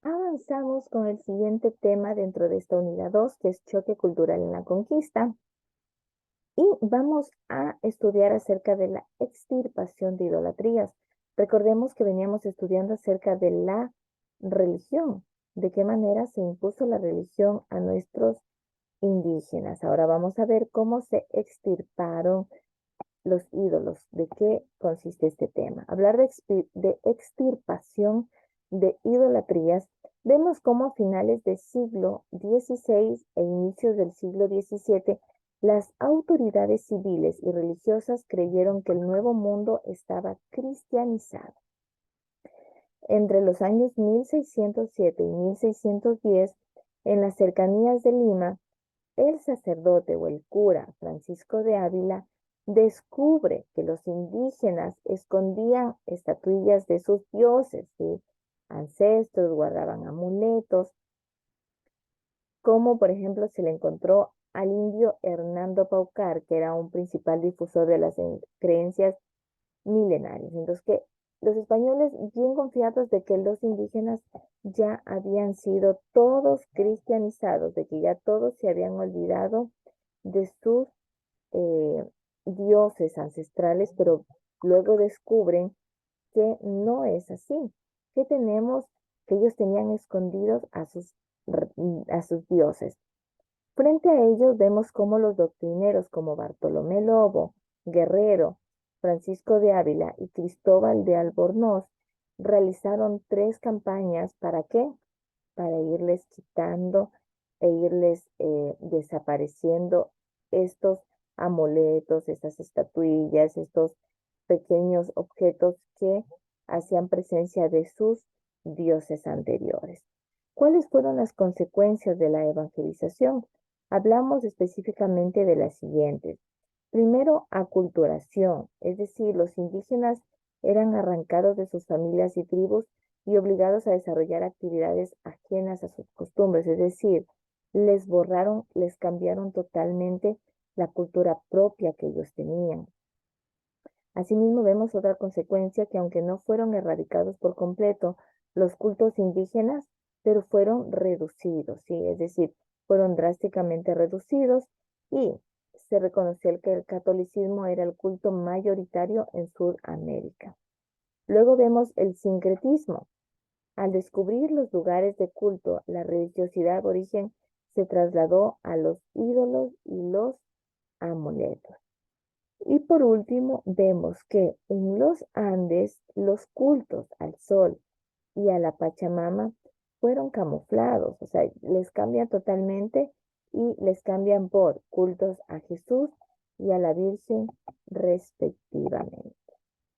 Avanzamos con el siguiente tema dentro de esta unidad 2, que es choque cultural en la conquista. Y vamos a estudiar acerca de la extirpación de idolatrías. Recordemos que veníamos estudiando acerca de la religión, de qué manera se impuso la religión a nuestros indígenas. Ahora vamos a ver cómo se extirparon los ídolos, de qué consiste este tema. Hablar de extirpación de idolatrías, vemos cómo a finales del siglo XVI e inicios del siglo XVII, las autoridades civiles y religiosas creyeron que el Nuevo Mundo estaba cristianizado. Entre los años 1607 y 1610, en las cercanías de Lima, el sacerdote o el cura Francisco de Ávila descubre que los indígenas escondían estatuillas de sus dioses, ¿sí? Ancestros, guardaban amuletos, como por ejemplo se le encontró al indio Hernando Paucar, que era un principal difusor de las creencias milenarias. Entonces, que los españoles, bien confiados de que los indígenas ya habían sido todos cristianizados, de que ya todos se habían olvidado de sus eh, dioses ancestrales, pero luego descubren que no es así, que tenemos, que ellos tenían escondidos a sus dioses. Frente a ellos vemos cómo los doctrineros como Bartolomé Lobo, Guerrero, Francisco de Ávila y Cristóbal de Albornoz realizaron tres campañas. ¿Para qué? Para irles quitando e irles desapareciendo estos amuletos, estas estatuillas, estos pequeños objetos que hacían presencia de sus dioses anteriores. ¿Cuáles fueron las consecuencias de la evangelización? Hablamos específicamente de las siguientes. Primero, aculturación, es decir, los indígenas eran arrancados de sus familias y tribus y obligados a desarrollar actividades ajenas a sus costumbres, es decir, les borraron, les cambiaron totalmente la cultura propia que ellos tenían. Asimismo, vemos otra consecuencia que aunque no fueron erradicados por completo los cultos indígenas, pero fueron reducidos, ¿sí? Es decir, fueron drásticamente reducidos y se reconoció que el catolicismo era el culto mayoritario en Sudamérica. Luego vemos el sincretismo. Al descubrir los lugares de culto, la religiosidad aborigen se trasladó a los ídolos y los amuletos. Y por último, vemos que en los Andes los cultos al sol y a la Pachamama fueron camuflados, o sea, les cambian totalmente y les cambian por cultos a Jesús y a la Virgen respectivamente.